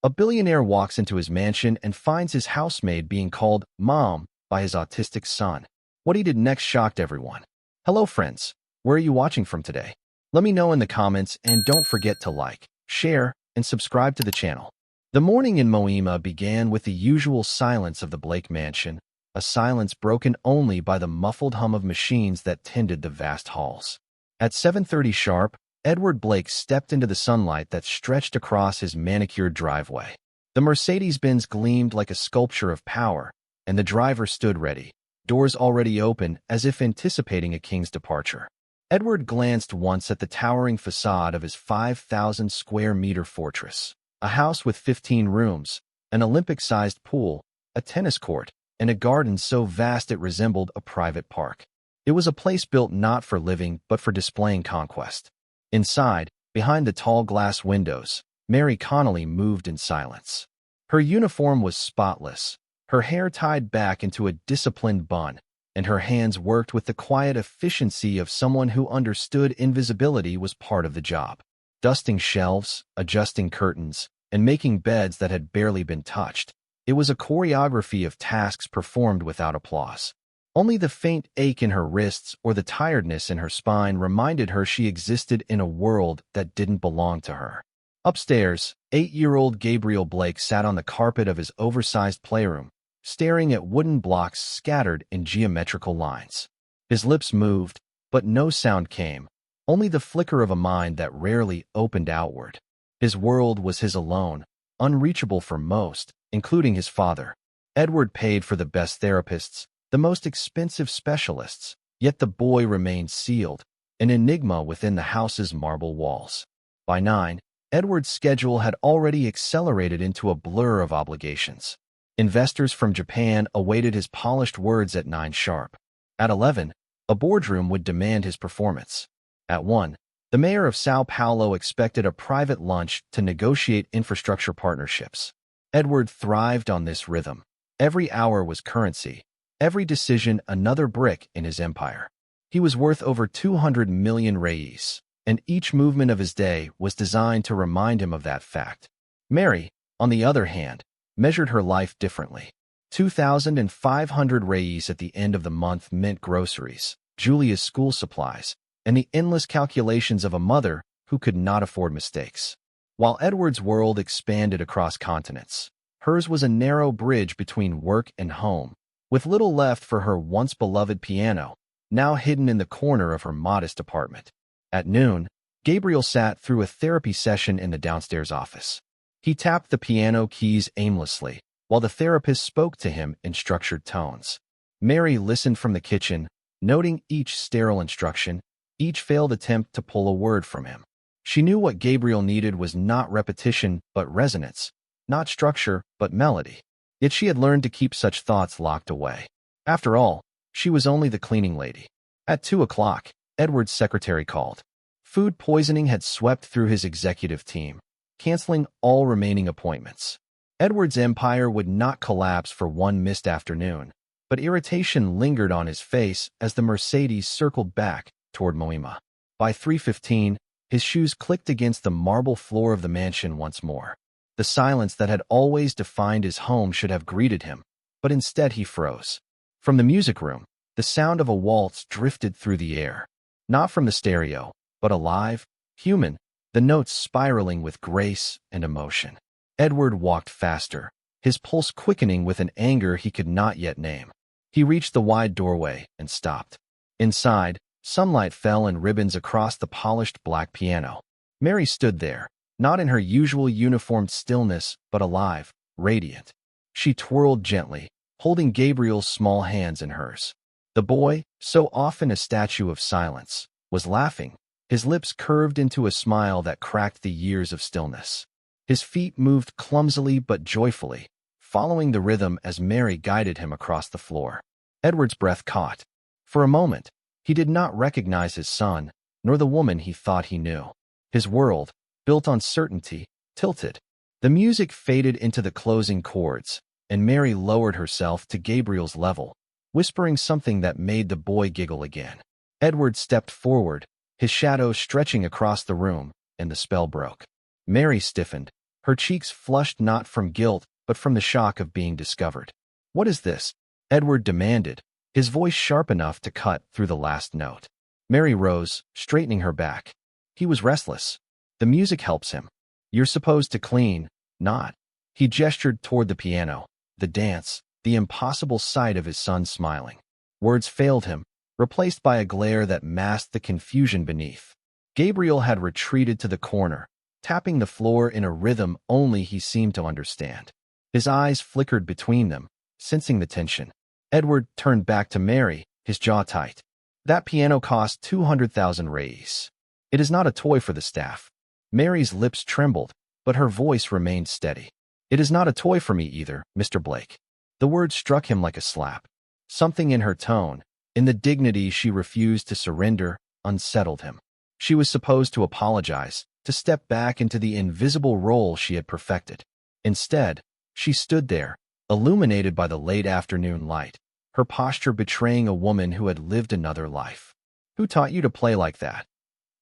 A billionaire walks into his mansion and finds his housemaid being called Mom by his autistic son. What he did next shocked everyone. Hello friends, where are you watching from today? Let me know in the comments and don't forget to like, share, and subscribe to the channel. The morning in Moima began with the usual silence of the Blake mansion, a silence broken only by the muffled hum of machines that tended the vast halls. At 7:30 sharp, Edward Blake stepped into the sunlight that stretched across his manicured driveway. The Mercedes-Benz gleamed like a sculpture of power, and the driver stood ready, doors already open as if anticipating a king's departure. Edward glanced once at the towering facade of his 5,000-square-meter fortress, a house with 15 rooms, an Olympic-sized pool, a tennis court, and a garden so vast it resembled a private park. It was a place built not for living but for displaying conquest. Inside, behind the tall glass windows, Mary Connolly moved in silence. Her uniform was spotless, her hair tied back into a disciplined bun, and her hands worked with the quiet efficiency of someone who understood invisibility was part of the job. Dusting shelves, adjusting curtains, and making beds that had barely been touched, it was a choreography of tasks performed without applause. Only the faint ache in her wrists or the tiredness in her spine reminded her she existed in a world that didn't belong to her. Upstairs, 8-year-old Gabriel Blake sat on the carpet of his oversized playroom, staring at wooden blocks scattered in geometrical lines. His lips moved, but no sound came, only the flicker of a mind that rarely opened outward. His world was his alone, unreachable for most, including his father. Edward paid for the best therapists, the most expensive specialists, yet the boy remained sealed, an enigma within the house's marble walls. By 9, Edward's schedule had already accelerated into a blur of obligations. Investors from Japan awaited his polished words at 9 sharp. At 11, a boardroom would demand his performance. At 1, the mayor of Sao Paulo expected a private lunch to negotiate infrastructure partnerships. Edward thrived on this rhythm. Every hour was currency, every decision another brick in his empire. He was worth over 200 million reais, and each movement of his day was designed to remind him of that fact. Mary, on the other hand, measured her life differently. 2,500 reais at the end of the month meant groceries, Julia's school supplies, and the endless calculations of a mother who could not afford mistakes. While Edward's world expanded across continents, hers was a narrow bridge between work and home, with little left for her once-beloved piano, now hidden in the corner of her modest apartment. At noon, Gabriel sat through a therapy session in the downstairs office. He tapped the piano keys aimlessly, while the therapist spoke to him in structured tones. Mary listened from the kitchen, noting each sterile instruction, each failed attempt to pull a word from him. She knew what Gabriel needed was not repetition but resonance, not structure but melody. Yet she had learned to keep such thoughts locked away. After all, she was only the cleaning lady. At 2 o'clock, Edward's secretary called. Food poisoning had swept through his executive team, canceling all remaining appointments. Edward's empire would not collapse for one missed afternoon, but irritation lingered on his face as the Mercedes circled back toward Moima. By 3:15, his shoes clicked against the marble floor of the mansion once more. The silence that had always defined his home should have greeted him, but instead he froze. From the music room, the sound of a waltz drifted through the air. Not from the stereo, but alive, human, the notes spiraling with grace and emotion. Edward walked faster, his pulse quickening with an anger he could not yet name. He reached the wide doorway and stopped. Inside, sunlight fell in ribbons across the polished black piano. Mary stood there, not in her usual uniformed stillness, but alive, radiant. She twirled gently, holding Gabriel's small hands in hers. The boy, so often a statue of silence, was laughing, his lips curved into a smile that cracked the years of stillness. His feet moved clumsily but joyfully, following the rhythm as Mary guided him across the floor. Edward's breath caught. For a moment, he did not recognize his son, nor the woman he thought he knew. His world, built on certainty, tilted. The music faded into the closing chords, and Mary lowered herself to Gabriel's level, whispering something that made the boy giggle again. Edward stepped forward, his shadow stretching across the room, and the spell broke. Mary stiffened, Her cheeks flushed not from guilt, but from the shock of being discovered. "What is this?" Edward demanded, his voice sharp enough to cut through the last note. Mary rose, straightening her back. He was restless. "The music helps him. You're supposed to clean, not." He gestured toward the piano, the dance, the impossible sight of his son smiling. Words failed him, replaced by a glare that masked the confusion beneath. Gabriel had retreated to the corner, tapping the floor in a rhythm only he seemed to understand. His eyes flickered between them, sensing the tension. Edward turned back to Mary, his jaw tight. "That piano cost 200,000 reis. It is not a toy for the staff." Mary's lips trembled, but her voice remained steady. "It is not a toy for me either, Mr. Blake." The word struck him like a slap. Something in her tone, in the dignity she refused to surrender, unsettled him. She was supposed to apologize, to step back into the invisible role she had perfected. Instead, she stood there, illuminated by the late afternoon light, her posture betraying a woman who had lived another life. "Who taught you to play like that?"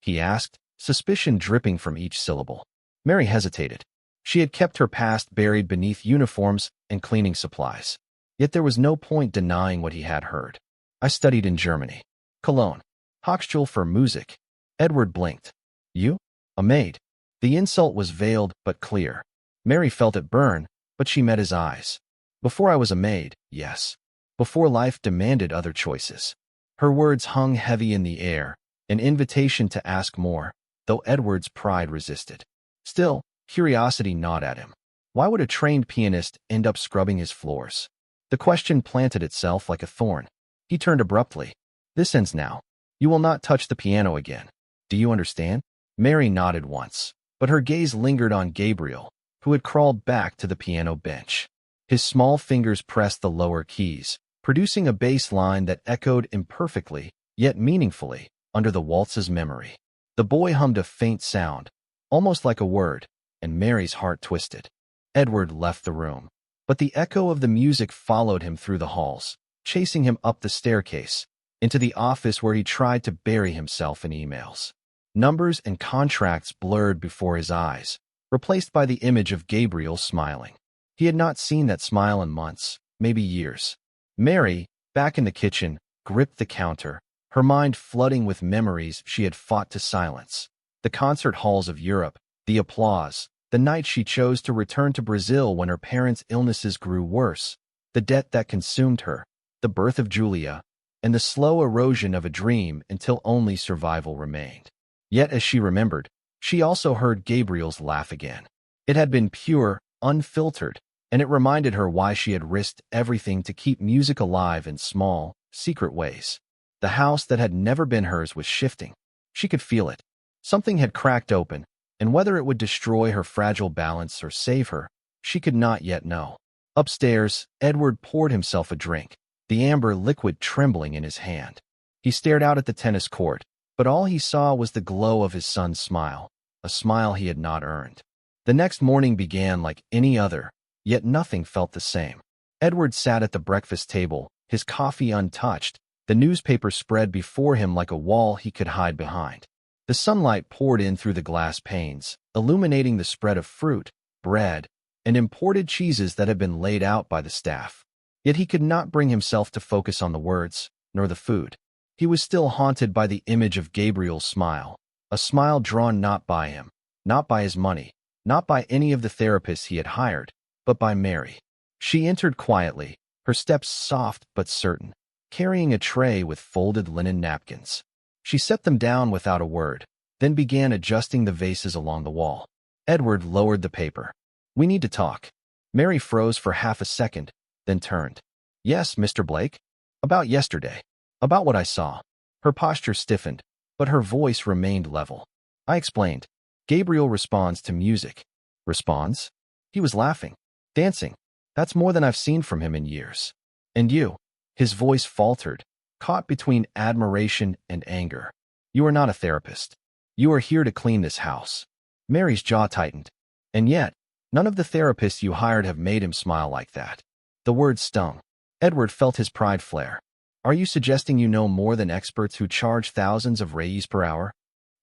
he asked, suspicion dripping from each syllable. Mary hesitated. She had kept her past buried beneath uniforms and cleaning supplies. Yet there was no point denying what he had heard. "I studied in Germany. Cologne. Hochschule für Musik." Edward blinked. "You? A maid?" The insult was veiled but clear. Mary felt it burn, but she met his eyes. "Before I was a maid, yes. Before life demanded other choices." Her words hung heavy in the air, an invitation to ask more, though Edward's pride resisted. Still, curiosity gnawed at him. Why would a trained pianist end up scrubbing his floors? The question planted itself like a thorn. He turned abruptly. "This ends now. You will not touch the piano again. Do you understand?" Mary nodded once, but her gaze lingered on Gabriel, who had crawled back to the piano bench. His small fingers pressed the lower keys, producing a bass line that echoed imperfectly, yet meaningfully, under the waltz's memory. The boy hummed a faint sound, almost like a word, and Mary's heart twisted. Edward left the room, but the echo of the music followed him through the halls, chasing him up the staircase, into the office where he tried to bury himself in emails. Numbers and contracts blurred before his eyes, replaced by the image of Gabriel smiling. He had not seen that smile in months, maybe years. Mary, back in the kitchen, gripped the counter, her mind flooding with memories she had fought to silence. The concert halls of Europe, the applause, the night she chose to return to Brazil when her parents' illnesses grew worse, the debt that consumed her, the birth of Julia, and the slow erosion of a dream until only survival remained. Yet as she remembered, she also heard Gabriel's laugh again. It had been pure, unfiltered, and it reminded her why she had risked everything to keep music alive in small, secret ways. The house that had never been hers was shifting. She could feel it. Something had cracked open, and whether it would destroy her fragile balance or save her, she could not yet know. Upstairs, Edward poured himself a drink, the amber liquid trembling in his hand. He stared out at the tennis court, but all he saw was the glow of his son's smile, a smile he had not earned. The next morning began like any other, yet nothing felt the same. Edward sat at the breakfast table, his coffee untouched, the newspaper spread before him like a wall he could hide behind. The sunlight poured in through the glass panes, illuminating the spread of fruit, bread, and imported cheeses that had been laid out by the staff. Yet he could not bring himself to focus on the words, nor the food. He was still haunted by the image of Gabriel's smile, a smile drawn not by him, not by his money, not by any of the therapists he had hired, but by Mary. She entered quietly, her steps soft but certain, carrying a tray with folded linen napkins. She set them down without a word, then began adjusting the vases along the wall. Edward lowered the paper. "We need to talk." Mary froze for half a second, then turned. "Yes, Mr. Blake? About yesterday. About what I saw." Her posture stiffened, but her voice remained level. I explained. "Gabriel responds to music." "Responds?" He was laughing, dancing. "That's more than I've seen from him in years." "And you?" His voice faltered, caught between admiration and anger. "You are not a therapist. You are here to clean this house." Mary's jaw tightened. "And yet, none of the therapists you hired have made him smile like that." The word stung. Edward felt his pride flare. "Are you suggesting you know more than experts who charge thousands of reis per hour?"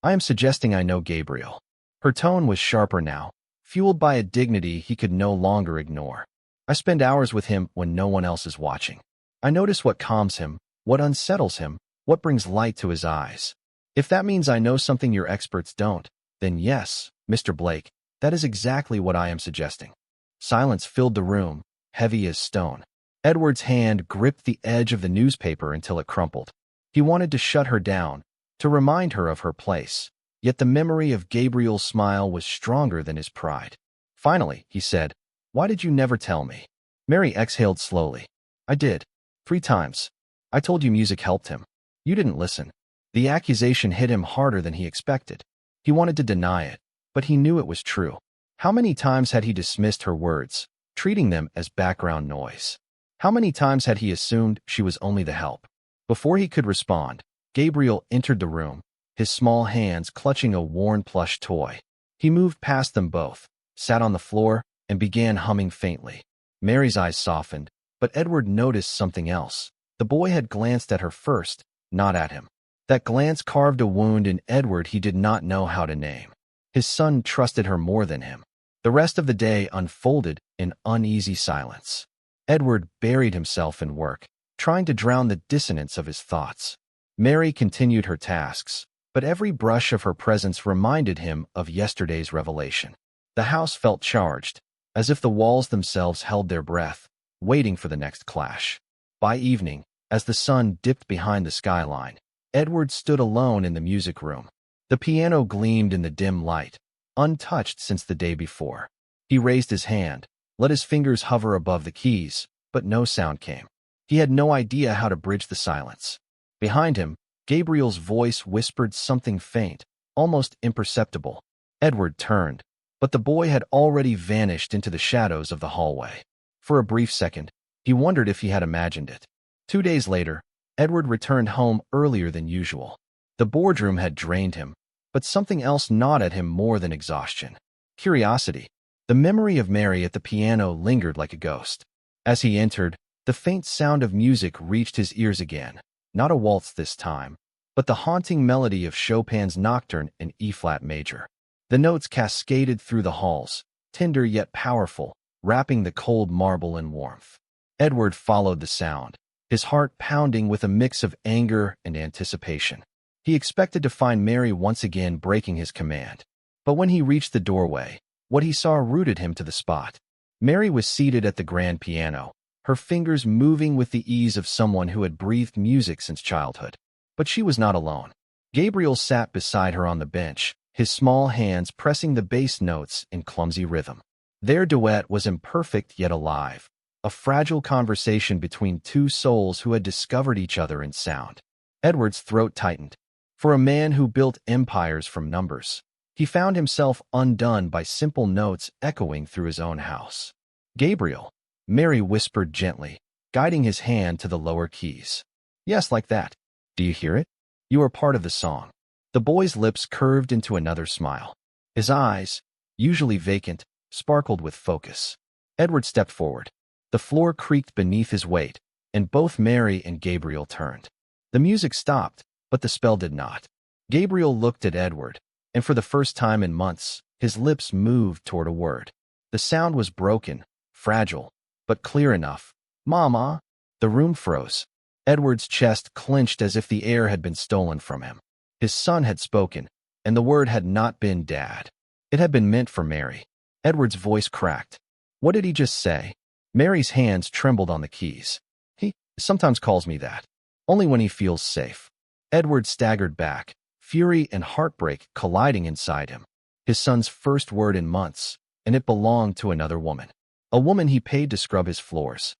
"I am suggesting I know Gabriel." Her tone was sharper now, fueled by a dignity he could no longer ignore. I spend hours with him when no one else is watching. I notice what calms him, what unsettles him, what brings light to his eyes. If that means I know something your experts don't, then yes, Mr. Blake, that is exactly what I am suggesting. Silence filled the room, heavy as stone. Edward's hand gripped the edge of the newspaper until it crumpled. He wanted to shut her down, to remind her of her place. Yet the memory of Gabriel's smile was stronger than his pride. Finally, he said, "Why did you never tell me?" Mary exhaled slowly. "I did. 3 times. I told you music helped him. You didn't listen." The accusation hit him harder than he expected. He wanted to deny it, but he knew it was true. How many times had he dismissed her words, treating them as background noise? How many times had he assumed she was only the help? Before he could respond, Gabriel entered the room, his small hands clutching a worn plush toy. He moved past them both, sat on the floor, and began humming faintly. Mary's eyes softened, but Edward noticed something else. The boy had glanced at her first, not at him. That glance carved a wound in Edward he did not know how to name. His son trusted her more than him. The rest of the day unfolded in uneasy silence. Edward buried himself in work, trying to drown the dissonance of his thoughts. Mary continued her tasks, but every brush of her presence reminded him of yesterday's revelation. The house felt charged, as if the walls themselves held their breath, waiting for the next clash. By evening, as the sun dipped behind the skyline, Edward stood alone in the music room. The piano gleamed in the dim light, untouched since the day before. He raised his hand, let his fingers hover above the keys, but no sound came. He had no idea how to bridge the silence. Behind him, Gabriel's voice whispered something faint, almost imperceptible. Edward turned, but the boy had already vanished into the shadows of the hallway. For a brief second, he wondered if he had imagined it. 2 days later, Edward returned home earlier than usual. The boardroom had drained him, but something else gnawed at him more than exhaustion. Curiosity. The memory of Mary at the piano lingered like a ghost. As he entered, the faint sound of music reached his ears again. Not a waltz this time, but the haunting melody of Chopin's Nocturne in E-flat major. The notes cascaded through the halls, tender yet powerful, wrapping the cold marble in warmth. Edward followed the sound, his heart pounding with a mix of anger and anticipation. He expected to find Mary once again breaking his command. But when he reached the doorway, what he saw rooted him to the spot. Mary was seated at the grand piano, her fingers moving with the ease of someone who had breathed music since childhood. But she was not alone. Gabriel sat beside her on the bench, his small hands pressing the bass notes in clumsy rhythm. Their duet was imperfect yet alive, a fragile conversation between two souls who had discovered each other in sound. Edward's throat tightened. For a man who built empires from numbers, he found himself undone by simple notes echoing through his own house. "Gabriel," Mary whispered gently, guiding his hand to the lower keys. "Yes, like that. Do you hear it? You are part of the song." The boy's lips curved into another smile. His eyes, usually vacant, sparkled with focus. Edward stepped forward. The floor creaked beneath his weight, and both Mary and Gabriel turned. The music stopped, but the spell did not. Gabriel looked at Edward, and for the first time in months, his lips moved toward a word. The sound was broken, fragile, but clear enough. "Mama." The room froze. Edward's chest clenched as if the air had been stolen from him. His son had spoken, and the word had not been Dad. It had been meant for Mary. Edward's voice cracked. What did he just say? Mary's hands trembled on the keys. "He sometimes calls me that. Only when he feels safe." Edward staggered back, fury and heartbreak colliding inside him. His son's first word in months, and it belonged to another woman. A woman he paid to scrub his floors.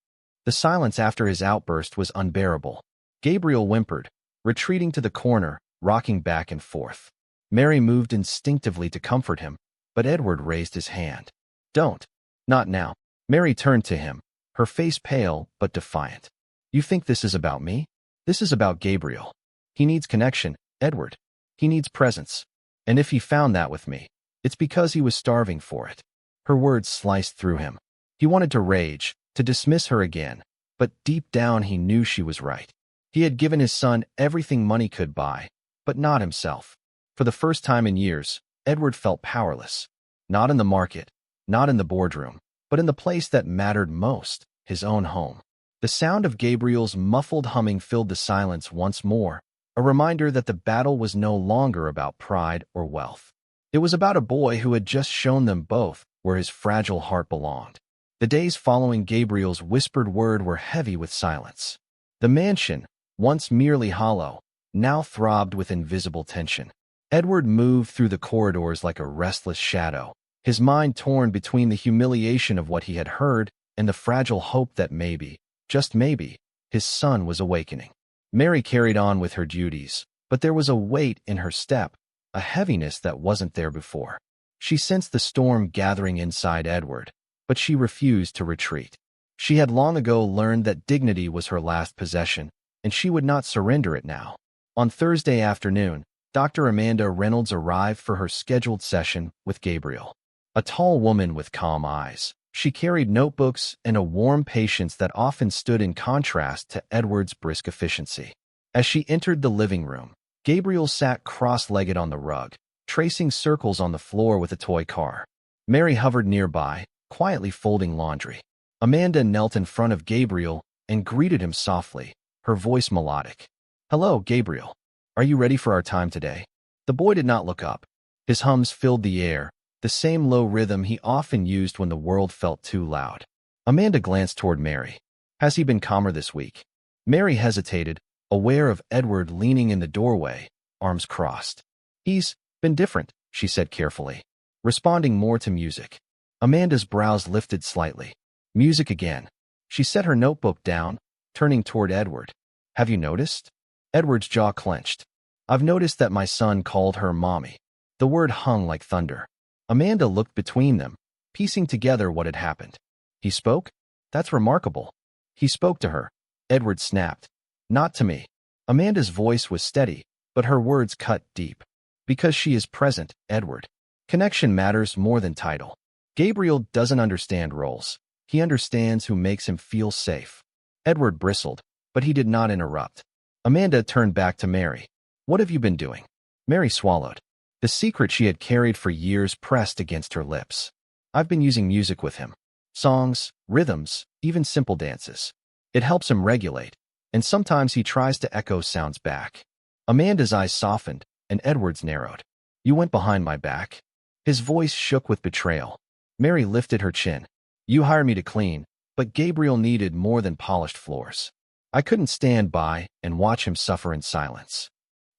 The silence after his outburst was unbearable. Gabriel whimpered, retreating to the corner, rocking back and forth. Mary moved instinctively to comfort him, but Edward raised his hand. "Don't. Not now." Mary turned to him, her face pale but defiant. "You think this is about me? This is about Gabriel. He needs connection, Edward. He needs presence. And if he found that with me, it's because he was starving for it." Her words sliced through him. He wanted to rage, to dismiss her again, but deep down he knew she was right. He had given his son everything money could buy, but not himself. For the first time in years, Edward felt powerless. Not in the market, not in the boardroom, but in the place that mattered most, his own home. The sound of Gabriel's muffled humming filled the silence once more, a reminder that the battle was no longer about pride or wealth. It was about a boy who had just shown them both where his fragile heart belonged. The days following Gabriel's whispered word were heavy with silence. The mansion, once merely hollow, now throbbed with invisible tension. Edward moved through the corridors like a restless shadow, his mind torn between the humiliation of what he had heard and the fragile hope that maybe, just maybe, his son was awakening. Mary carried on with her duties, but there was a weight in her step, a heaviness that wasn't there before. She sensed the storm gathering inside Edward, but she refused to retreat. She had long ago learned that dignity was her last possession, and she would not surrender it now. On Thursday afternoon, Dr. Amanda Reynolds arrived for her scheduled session with Gabriel. A tall woman with calm eyes, she carried notebooks and a warm patience that often stood in contrast to Edward's brisk efficiency. As she entered the living room, Gabriel sat cross-legged on the rug, tracing circles on the floor with a toy car. Mary hovered nearby, quietly folding laundry. Amanda knelt in front of Gabriel and greeted him softly, her voice melodic. "Hello, Gabriel. Are you ready for our time today?" The boy did not look up. His hums filled the air, the same low rhythm he often used when the world felt too loud. Amanda glanced toward Mary. "Has he been calmer this week?" Mary hesitated, aware of Edward leaning in the doorway, arms crossed. "He's been different," she said carefully, responding more to music. Amanda's brows lifted slightly. Music again. She set her notebook down, turning toward Edward. "Have you noticed?" Edward's jaw clenched. "I've noticed that my son called her mommy." The word hung like thunder. Amanda looked between them, piecing together what had happened. "He spoke? That's remarkable." "He spoke to her," Edward snapped. "Not to me." Amanda's voice was steady, but her words cut deep. "Because she is present, Edward. Connection matters more than title. Gabriel doesn't understand roles. He understands who makes him feel safe." Edward bristled, but he did not interrupt. Amanda turned back to Mary. "What have you been doing?" Mary swallowed. The secret she had carried for years pressed against her lips. "I've been using music with him. Songs, rhythms, even simple dances. It helps him regulate, and sometimes he tries to echo sounds back." Amanda's eyes softened, and Edward's narrowed. "You went behind my back?" His voice shook with betrayal. Mary lifted her chin. "You hired me to clean, but Gabriel needed more than polished floors. I couldn't stand by and watch him suffer in silence."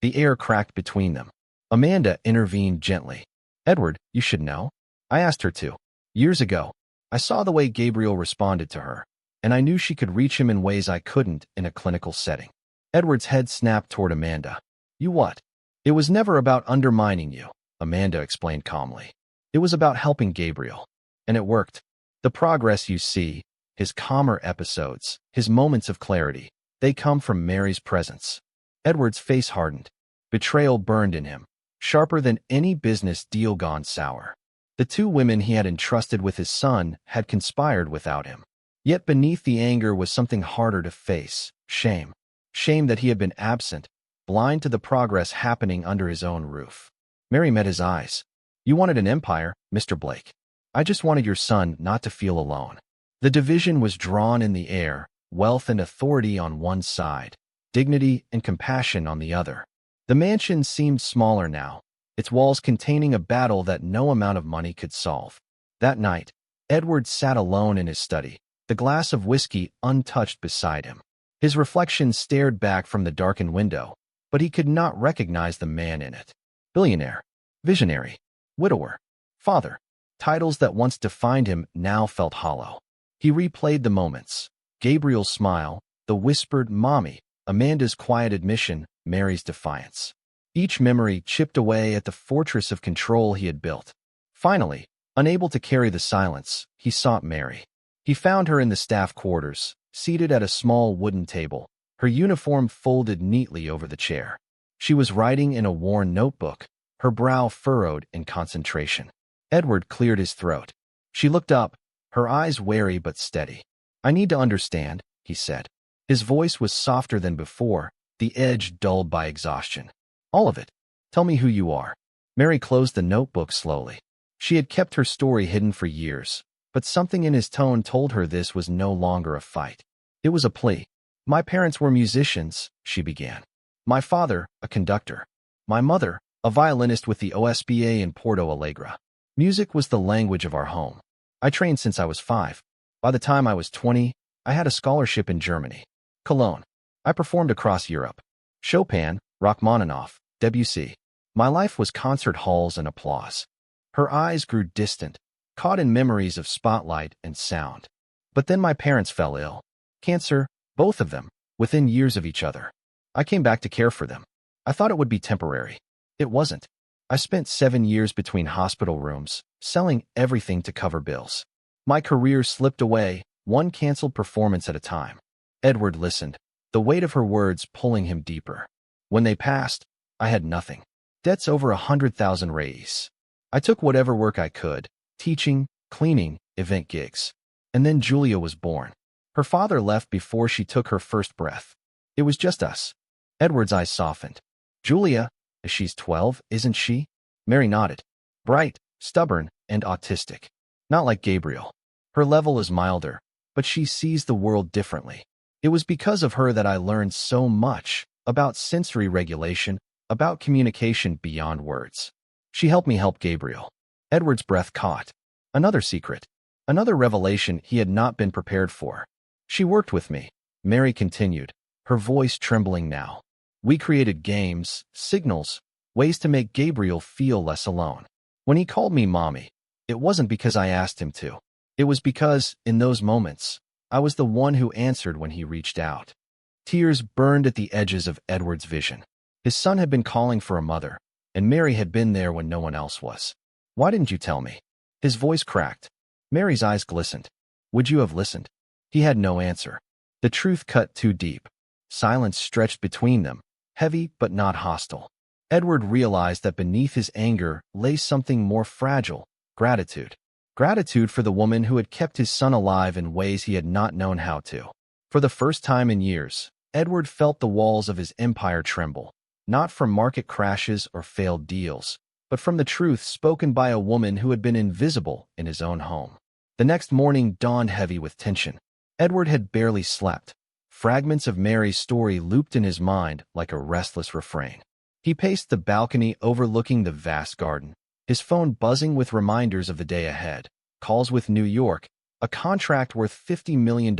The air cracked between them. Amanda intervened gently. "Edward, you should know. I asked her to. Years ago, I saw the way Gabriel responded to her, and I knew she could reach him in ways I couldn't in a clinical setting." Edward's head snapped toward Amanda. "You what?" "It was never about undermining you," Amanda explained calmly. "It was about helping Gabriel. And it worked. The progress you see, his calmer episodes, his moments of clarity, they come from Mary's presence." Edward's face hardened. Betrayal burned in him, sharper than any business deal gone sour. The two women he had entrusted with his son had conspired without him. Yet beneath the anger was something harder to face, shame. Shame that he had been absent, blind to the progress happening under his own roof. Mary met his eyes. "You wanted an empire, Mr. Blake. I just wanted your son not to feel alone." The division was drawn in the air, wealth and authority on one side, dignity and compassion on the other. The mansion seemed smaller now, its walls containing a battle that no amount of money could solve. That night, Edward sat alone in his study, the glass of whiskey untouched beside him. His reflection stared back from the darkened window, but he could not recognize the man in it. Billionaire, visionary, widower, father. Titles that once defined him now felt hollow. He replayed the moments. Gabriel's smile, the whispered "mommy," Amanda's quiet admission, Mary's defiance. Each memory chipped away at the fortress of control he had built. Finally, unable to carry the silence, he sought Mary. He found her in the staff quarters, seated at a small wooden table, her uniform folded neatly over the chair. She was writing in a worn notebook, her brow furrowed in concentration. Edward cleared his throat. She looked up, her eyes wary but steady. "I need to understand," he said. His voice was softer than before, the edge dulled by exhaustion. "All of it. Tell me who you are." Mary closed the notebook slowly. She had kept her story hidden for years, but something in his tone told her this was no longer a fight. It was a plea. My parents were musicians, she began. My father, a conductor. My mother, a violinist with the OSBA in Porto Alegre. Music was the language of our home. I trained since I was 5. By the time I was 20, I had a scholarship in Germany. Cologne. I performed across Europe. Chopin, Rachmaninoff, Debussy. My life was concert halls and applause. Her eyes grew distant, caught in memories of spotlight and sound. But then my parents fell ill. Cancer, both of them, within years of each other. I came back to care for them. I thought it would be temporary. It wasn't. I spent 7 years between hospital rooms, selling everything to cover bills. My career slipped away, one canceled performance at a time. Edward listened, the weight of her words pulling him deeper. When they passed, I had nothing. Debts over 100,000 reais. I took whatever work I could, teaching, cleaning, event gigs. And then Julia was born. Her father left before she took her first breath. It was just us. Edward's eyes softened. Julia, she's 12, isn't she? Mary nodded. Bright, stubborn, and autistic. Not like Gabriel. Her level is milder, but she sees the world differently. It was because of her that I learned so much about sensory regulation, about communication beyond words. She helped me help Gabriel. Edward's breath caught. Another secret. Another revelation he had not been prepared for. She worked with me, Mary continued, her voice trembling now. We created games, signals, ways to make Gabriel feel less alone. When he called me mommy, it wasn't because I asked him to. It was because, in those moments, I was the one who answered when he reached out. Tears burned at the edges of Edward's vision. His son had been calling for a mother, and Mary had been there when no one else was. Why didn't you tell me? His voice cracked. Mary's eyes glistened. Would you have listened? He had no answer. The truth cut too deep. Silence stretched between them, heavy but not hostile. Edward realized that beneath his anger lay something more fragile, gratitude. Gratitude for the woman who had kept his son alive in ways he had not known how to. For the first time in years, Edward felt the walls of his empire tremble, not from market crashes or failed deals, but from the truth spoken by a woman who had been invisible in his own home. The next morning dawned heavy with tension. Edward had barely slept. Fragments of Mary's story looped in his mind like a restless refrain. He paced the balcony overlooking the vast garden, his phone buzzing with reminders of the day ahead, calls with New York, a contract worth $50 million,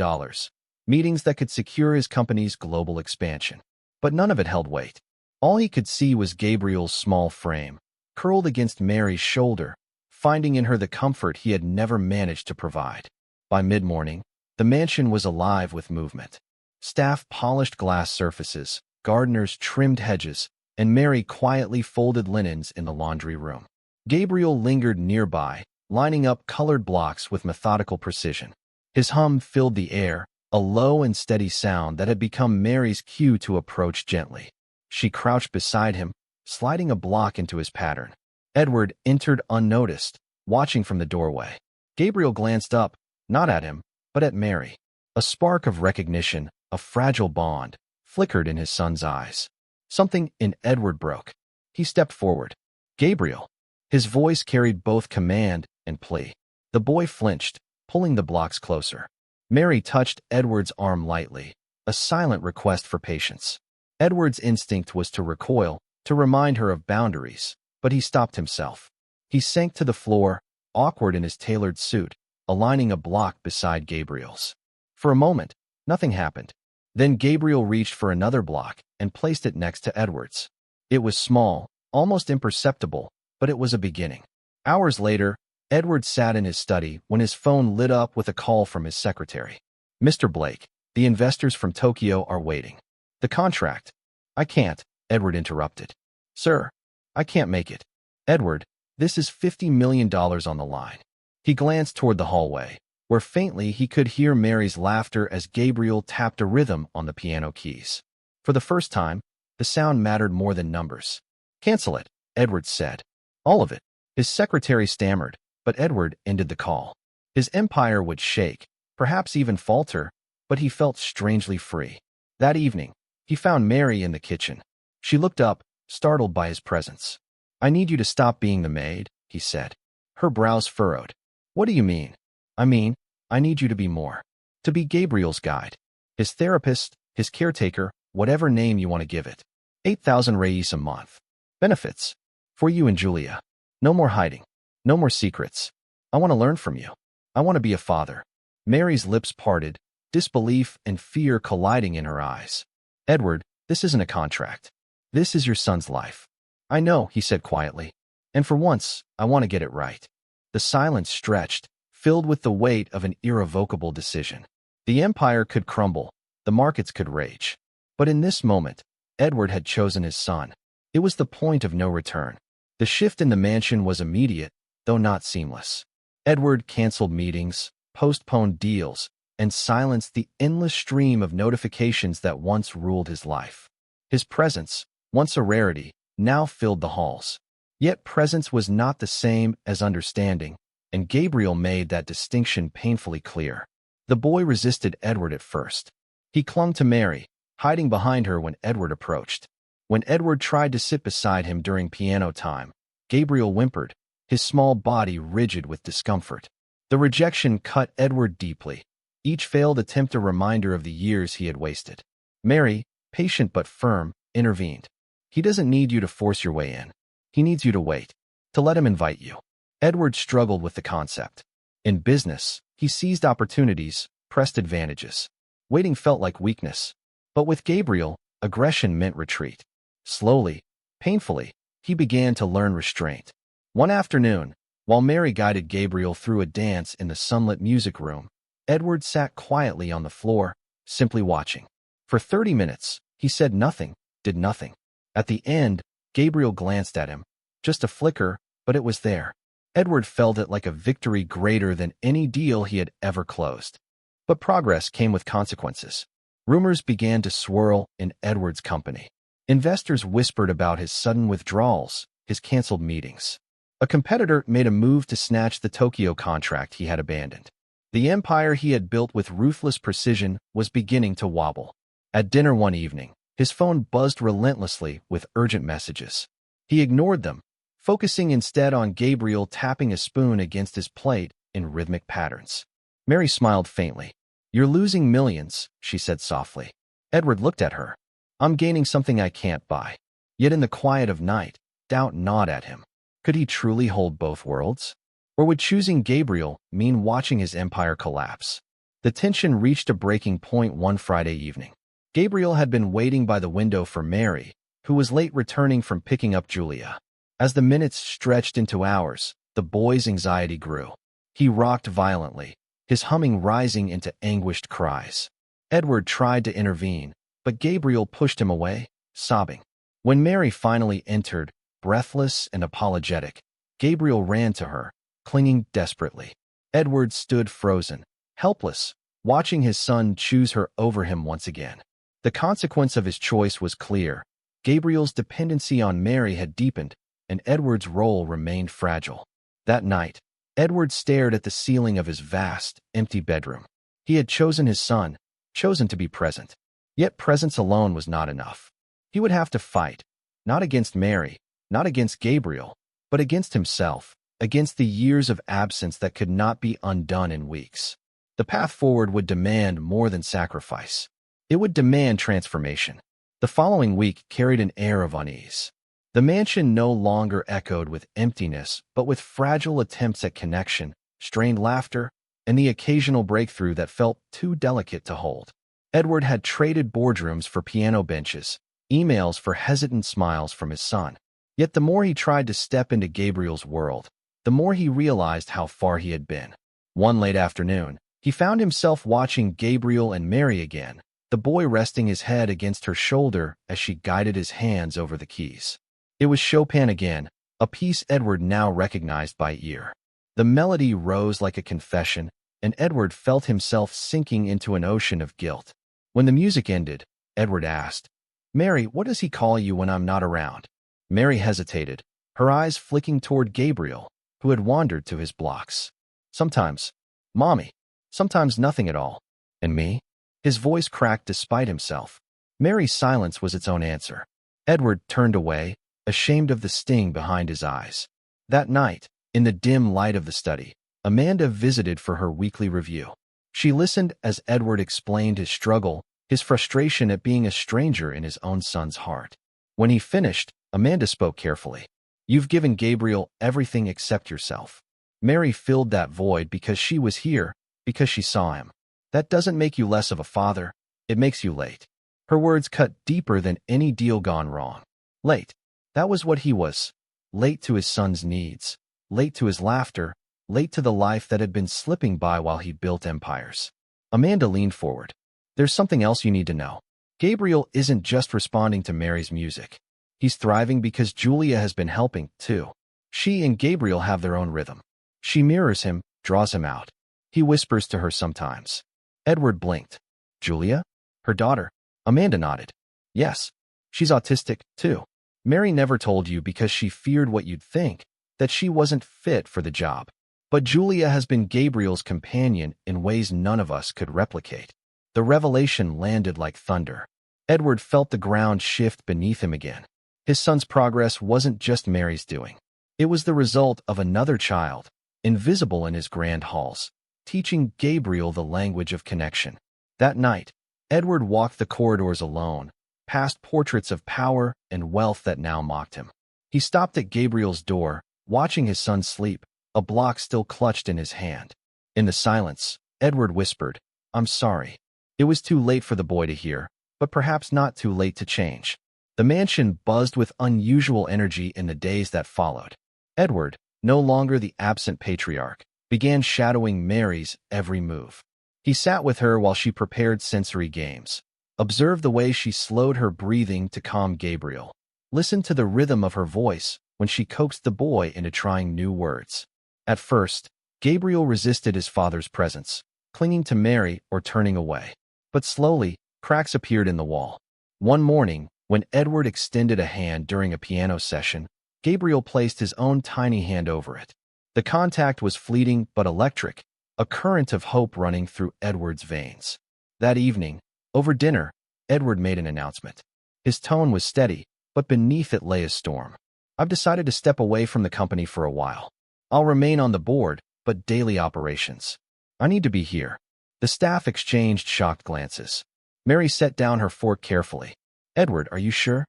meetings that could secure his company's global expansion. But none of it held weight. All he could see was Gabriel's small frame, curled against Mary's shoulder, finding in her the comfort he had never managed to provide. By mid-morning, the mansion was alive with movement. Staff polished glass surfaces, gardeners trimmed hedges, and Mary quietly folded linens in the laundry room. Gabriel lingered nearby, lining up colored blocks with methodical precision. His hum filled the air, a low and steady sound that had become Mary's cue to approach gently. She crouched beside him, sliding a block into his pattern. Edward entered unnoticed, watching from the doorway. Gabriel glanced up, not at him, but at Mary. A spark of recognition, a fragile bond, flickered in his son's eyes. Something in Edward broke. He stepped forward. Gabriel. His voice carried both command and plea. The boy flinched, pulling the blocks closer. Mary touched Edward's arm lightly, a silent request for patience. Edward's instinct was to recoil, to remind her of boundaries, but he stopped himself. He sank to the floor, awkward in his tailored suit, aligning a block beside Gabriel's. For a moment, nothing happened. Then Gabriel reached for another block and placed it next to Edward's. It was small, almost imperceptible, but it was a beginning. Hours later, Edward sat in his study when his phone lit up with a call from his secretary. Mr. Blake, the investors from Tokyo are waiting. The contract. I can't, Edward interrupted. Sir, I can't make it. Edward, this is $50 million on the line. He glanced toward the hallway, where faintly he could hear Mary's laughter as Gabriel tapped a rhythm on the piano keys. For the first time, the sound mattered more than numbers. Cancel it, Edward said. All of it. His secretary stammered, but Edward ended the call. His empire would shake, perhaps even falter, but he felt strangely free. That evening, he found Mary in the kitchen. She looked up, startled by his presence. I need you to stop being the maid, he said. Her brows furrowed. What do you mean? I mean, I need you to be more. To be Gabriel's guide. His therapist, his caretaker, whatever name you want to give it. 8,000 reis a month. Benefits. For you and Julia. No more hiding. No more secrets. I want to learn from you. I want to be a father. Mary's lips parted, disbelief and fear colliding in her eyes. Edward, this isn't a contract. This is your son's life. I know, he said quietly. And for once, I want to get it right. The silence stretched, filled with the weight of an irrevocable decision. The empire could crumble, the markets could rage. But in this moment, Edward had chosen his son. It was the point of no return. The shift in the mansion was immediate, though not seamless. Edward canceled meetings, postponed deals, and silenced the endless stream of notifications that once ruled his life. His presence, once a rarity, now filled the halls. Yet presence was not the same as understanding, and Gabriel made that distinction painfully clear. The boy resisted Edward at first. He clung to Mary, hiding behind her when Edward approached. When Edward tried to sit beside him during piano time, Gabriel whimpered, his small body rigid with discomfort. The rejection cut Edward deeply. Each failed attempt a reminder of the years he had wasted. Mary, patient but firm, intervened. He doesn't need you to force your way in. He needs you to wait, to let him invite you. Edward struggled with the concept. In business, he seized opportunities, pressed advantages. Waiting felt like weakness. But with Gabriel, aggression meant retreat. Slowly, painfully, he began to learn restraint. One afternoon, while Mary guided Gabriel through a dance in the sunlit music room, Edward sat quietly on the floor, simply watching. For 30 minutes, he said nothing, did nothing. At the end, Gabriel glanced at him. Just a flicker, but it was there. Edward felt it like a victory greater than any deal he had ever closed. But progress came with consequences. Rumors began to swirl in Edward's company. Investors whispered about his sudden withdrawals, his canceled meetings. A competitor made a move to snatch the Tokyo contract he had abandoned. The empire he had built with ruthless precision was beginning to wobble. At dinner one evening, his phone buzzed relentlessly with urgent messages. He ignored them, focusing instead on Gabriel tapping a spoon against his plate in rhythmic patterns. Mary smiled faintly. You're losing millions, she said softly. Edward looked at her. I'm gaining something I can't buy. Yet in the quiet of night, doubt gnawed at him. Could he truly hold both worlds? Or would choosing Gabriel mean watching his empire collapse? The tension reached a breaking point one Friday evening. Gabriel had been waiting by the window for Mary, who was late returning from picking up Julia. As the minutes stretched into hours, the boy's anxiety grew. He rocked violently, his humming rising into anguished cries. Edward tried to intervene, but Gabriel pushed him away, sobbing. When Mary finally entered, breathless and apologetic, Gabriel ran to her, clinging desperately. Edward stood frozen, helpless, watching his son choose her over him once again. The consequence of his choice was clear. Gabriel's dependency on Mary had deepened, and Edward's role remained fragile. That night, Edward stared at the ceiling of his vast, empty bedroom. He had chosen his son, chosen to be present. Yet presence alone was not enough. He would have to fight, not against Mary, not against Gabriel, but against himself, against the years of absence that could not be undone in weeks. The path forward would demand more than sacrifice. It would demand transformation. The following week carried an air of unease. The mansion no longer echoed with emptiness, but with fragile attempts at connection, strained laughter, and the occasional breakthrough that felt too delicate to hold. Edward had traded boardrooms for piano benches, emails for hesitant smiles from his son. Yet the more he tried to step into Gabriel's world, the more he realized how far he had been. One late afternoon, he found himself watching Gabriel and Mary again, the boy resting his head against her shoulder as she guided his hands over the keys. It was Chopin again, a piece Edward now recognized by ear. The melody rose like a confession, and Edward felt himself sinking into an ocean of guilt. When the music ended, Edward asked, "Mary, what does he call you when I'm not around?" Mary hesitated, her eyes flicking toward Gabriel, who had wandered to his blocks. "Sometimes, Mommy. Sometimes nothing at all. And me?" His voice cracked despite himself. Mary's silence was its own answer. Edward turned away, ashamed of the sting behind his eyes. That night, In the dim light of the study, Amanda visited for her weekly review. She listened as Edward explained his struggle, his frustration at being a stranger in his own son's heart. When he finished, Amanda spoke carefully. "You've given Gabriel everything except yourself." Mary filled that void because she was here, because she saw him. "That doesn't make you less of a father. It makes you late." Her words cut deeper than any deal gone wrong. Late. That was what he was. Late to his son's needs. Late to his laughter. Late to the life that had been slipping by while he built empires. Amanda leaned forward. "There's something else you need to know. Gabriel isn't just responding to Mary's music. He's thriving because Julia has been helping, too. She and Gabriel have their own rhythm. She mirrors him, draws him out. He whispers to her sometimes." Edward blinked. "Julia? Her daughter?" Amanda nodded. "Yes. She's autistic, too. Mary never told you because she feared what you'd think, that she wasn't fit for the job. But Julia has been Gabriel's companion in ways none of us could replicate." The revelation landed like thunder. Edward felt the ground shift beneath him again. His son's progress wasn't just Mary's doing. It was the result of another child, invisible in his grand halls, teaching Gabriel the language of connection. That night, Edward walked the corridors alone, past portraits of power and wealth that now mocked him. He stopped at Gabriel's door, watching his son sleep, a block still clutched in his hand. In the silence, Edward whispered, "I'm sorry." It was too late for the boy to hear, but perhaps not too late to change. The mansion buzzed with unusual energy in the days that followed. Edward, no longer the absent patriarch, began shadowing Mary's every move. He sat with her while she prepared sensory games, observed the way she slowed her breathing to calm Gabriel, listened to the rhythm of her voice when she coaxed the boy into trying new words. At first, Gabriel resisted his father's presence, clinging to Mary or turning away. But slowly, cracks appeared in the wall. One morning, when Edward extended a hand during a piano session, Gabriel placed his own tiny hand over it. The contact was fleeting but electric, a current of hope running through Edward's veins. That evening, over dinner, Edward made an announcement. His tone was steady, but beneath it lay a storm. "I've decided to step away from the company for a while. I'll remain on the board, but daily operations. I need to be here." The staff exchanged shocked glances. Mary set down her fork carefully. "Edward, are you sure?"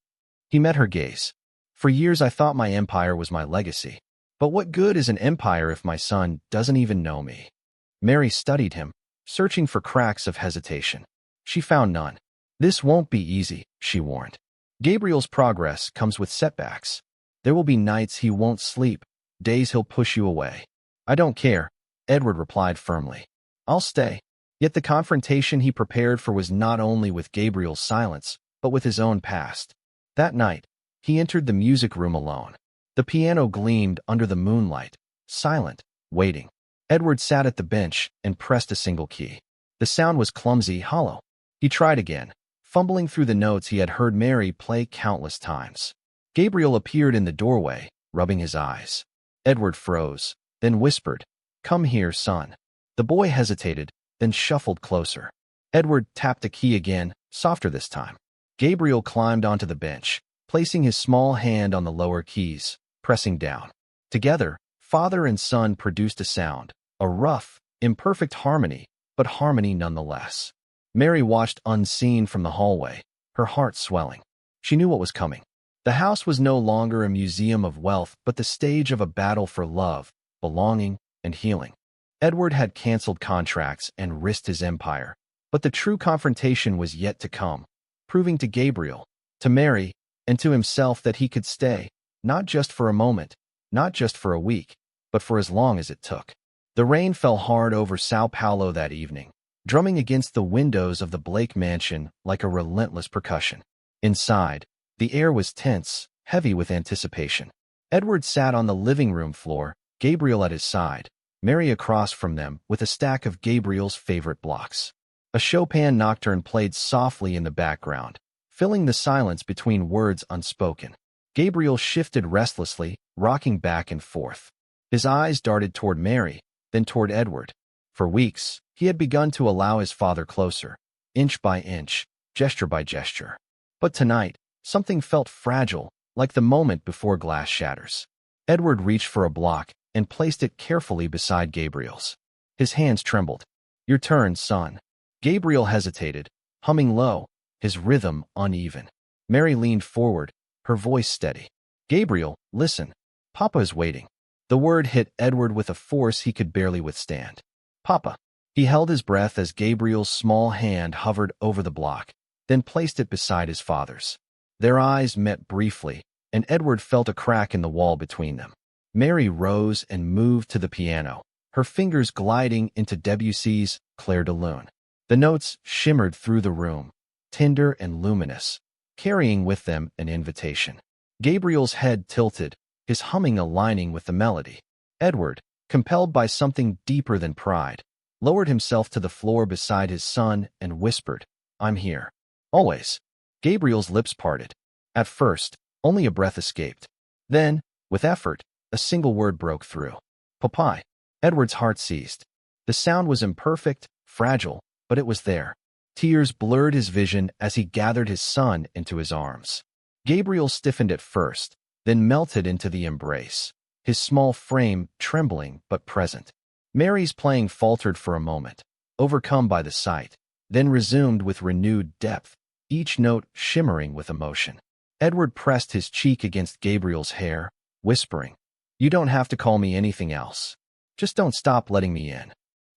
He met her gaze. "For years I thought my empire was my legacy. But what good is an empire if my son doesn't even know me?" Mary studied him, searching for cracks of hesitation. She found none. "This won't be easy," she warned. "Gabriel's progress comes with setbacks. There will be nights he won't sleep, days he'll push you away." "I don't care," Edward replied firmly. "I'll stay." Yet the confrontation he prepared for was not only with Gabriel's silence, but with his own past. That night, he entered the music room alone. The piano gleamed under the moonlight, silent, waiting. Edward sat at the bench and pressed a single key. The sound was clumsy, hollow. He tried again, fumbling through the notes he had heard Mary play countless times. Gabriel appeared in the doorway, rubbing his eyes. Edward froze, then whispered, "Come here, son." The boy hesitated, then shuffled closer. Edward tapped a key again, softer this time. Gabriel climbed onto the bench, placing his small hand on the lower keys, pressing down. Together, father and son produced a sound, a rough, imperfect harmony, but harmony nonetheless. Mary watched unseen from the hallway, her heart swelling. She knew what was coming. The house was no longer a museum of wealth, but the stage of a battle for love, belonging, and healing. Edward had canceled contracts and risked his empire, but the true confrontation was yet to come, proving to Gabriel, to Mary, and to himself that he could stay, not just for a moment, not just for a week, but for as long as it took. The rain fell hard over Sao Paulo that evening, drumming against the windows of the Blake mansion like a relentless percussion. Inside, the air was tense, heavy with anticipation. Edward sat on the living room floor, Gabriel at his side, Mary across from them with a stack of Gabriel's favorite blocks. A Chopin nocturne played softly in the background, filling the silence between words unspoken. Gabriel shifted restlessly, rocking back and forth. His eyes darted toward Mary, then toward Edward. For weeks, he had begun to allow his father closer, inch by inch, gesture by gesture. But tonight, something felt fragile, like the moment before glass shatters. Edward reached for a block, and placed it carefully beside Gabriel's. His hands trembled. "Your turn, son." Gabriel hesitated, humming low, his rhythm uneven. Mary leaned forward, her voice steady. "Gabriel, listen. Papa is waiting." The word hit Edward with a force he could barely withstand. "Papa." He held his breath as Gabriel's small hand hovered over the block, then placed it beside his father's. Their eyes met briefly, and Edward felt a crack in the wall between them. Mary rose and moved to the piano, her fingers gliding into Debussy's Clair de Lune. The notes shimmered through the room, tender and luminous, carrying with them an invitation. Gabriel's head tilted, his humming aligning with the melody. Edward, compelled by something deeper than pride, lowered himself to the floor beside his son and whispered, "I'm here. Always." Gabriel's lips parted. At first, only a breath escaped. Then, with effort, a single word broke through. "Papai." Edward's heart seized. The sound was imperfect, fragile, but it was there. Tears blurred his vision as he gathered his son into his arms. Gabriel stiffened at first, then melted into the embrace, his small frame trembling but present. Mary's playing faltered for a moment, overcome by the sight, then resumed with renewed depth, each note shimmering with emotion. Edward pressed his cheek against Gabriel's hair, whispering, "You don't have to call me anything else. Just don't stop letting me in."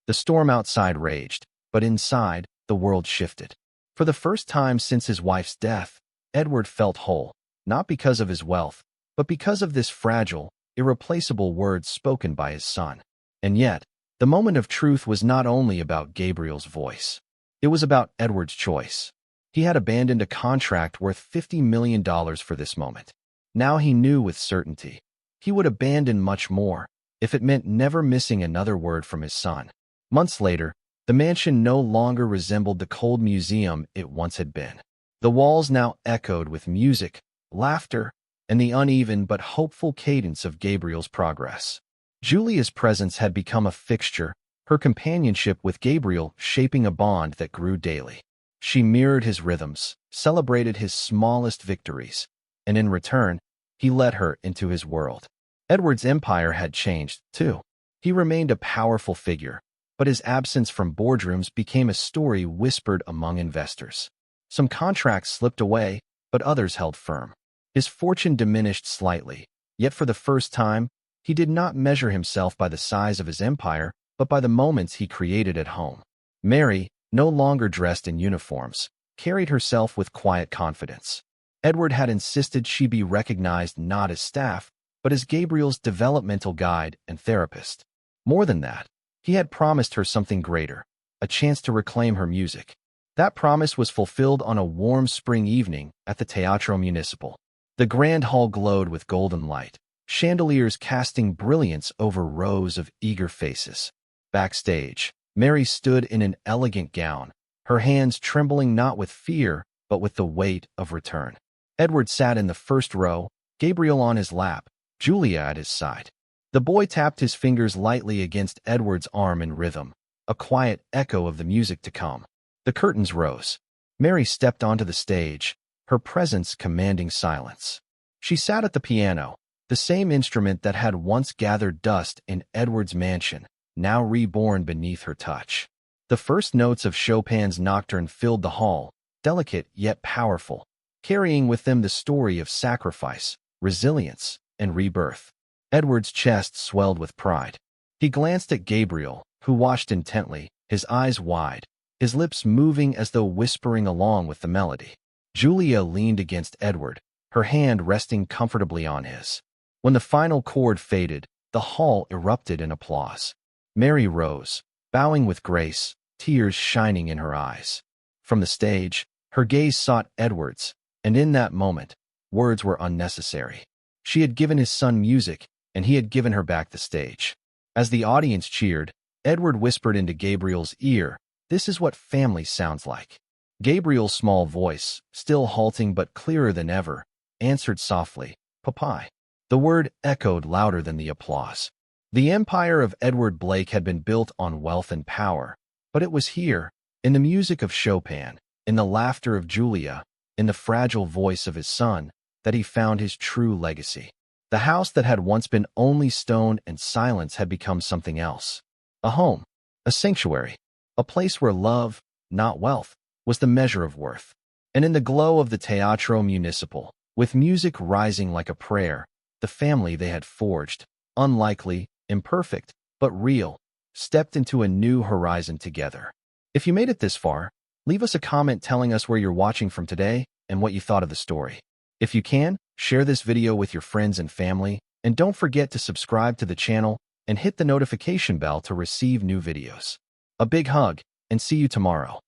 The storm outside raged, but inside, the world shifted. For the first time since his wife's death, Edward felt whole, not because of his wealth, but because of this fragile, irreplaceable word spoken by his son. And yet, the moment of truth was not only about Gabriel's voice. It was about Edward's choice. He had abandoned a contract worth $50 million for this moment. Now he knew with certainty. He would abandon much more, if it meant never missing another word from his son. Months later, the mansion no longer resembled the cold museum it once had been. The walls now echoed with music, laughter, and the uneven but hopeful cadence of Gabriel's progress. Julia's presence had become a fixture, her companionship with Gabriel shaping a bond that grew daily. She mirrored his rhythms, celebrated his smallest victories, and in return, he let her into his world. Edward's empire had changed, too. He remained a powerful figure, but his absence from boardrooms became a story whispered among investors. Some contracts slipped away, but others held firm. His fortune diminished slightly, yet for the first time, he did not measure himself by the size of his empire, but by the moments he created at home. Mary, no longer dressed in uniforms, carried herself with quiet confidence. Edward had insisted she be recognized not as staff, but as Gabriel's developmental guide and therapist. More than that, he had promised her something greater, a chance to reclaim her music. That promise was fulfilled on a warm spring evening at the Teatro Municipal. The grand hall glowed with golden light, chandeliers casting brilliance over rows of eager faces. Backstage, Mary stood in an elegant gown, her hands trembling not with fear, but with the weight of return. Edward sat in the first row, Gabriel on his lap, Julia at his side. The boy tapped his fingers lightly against Edward's arm in rhythm, a quiet echo of the music to come. The curtains rose. Mary stepped onto the stage, her presence commanding silence. She sat at the piano, the same instrument that had once gathered dust in Edward's mansion, now reborn beneath her touch. The first notes of Chopin's Nocturne filled the hall, delicate yet powerful, carrying with them the story of sacrifice, resilience, and rebirth. Edward's chest swelled with pride. He glanced at Gabriel, who watched intently, his eyes wide, his lips moving as though whispering along with the melody. Julia leaned against Edward, her hand resting comfortably on his. When the final chord faded, the hall erupted in applause. Mary rose, bowing with grace, tears shining in her eyes. From the stage, her gaze sought Edward's, and in that moment, words were unnecessary. She had given his son music, and he had given her back the stage. As the audience cheered, Edward whispered into Gabriel's ear, "This is what family sounds like." Gabriel's small voice, still halting but clearer than ever, answered softly, "Papai." The word echoed louder than the applause. The empire of Edward Blake had been built on wealth and power, but it was here, in the music of Chopin, in the laughter of Julia, in the fragile voice of his son, that he found his true legacy. The house that had once been only stone and silence had become something else. A home, a sanctuary, a place where love, not wealth, was the measure of worth. And in the glow of the Teatro Municipal, with music rising like a prayer, the family they had forged, unlikely, imperfect, but real, stepped into a new horizon together. If you made it this far, leave us a comment telling us where you're watching from today and what you thought of the story. If you can, share this video with your friends and family, and don't forget to subscribe to the channel and hit the notification bell to receive new videos. A big hug, and see you tomorrow.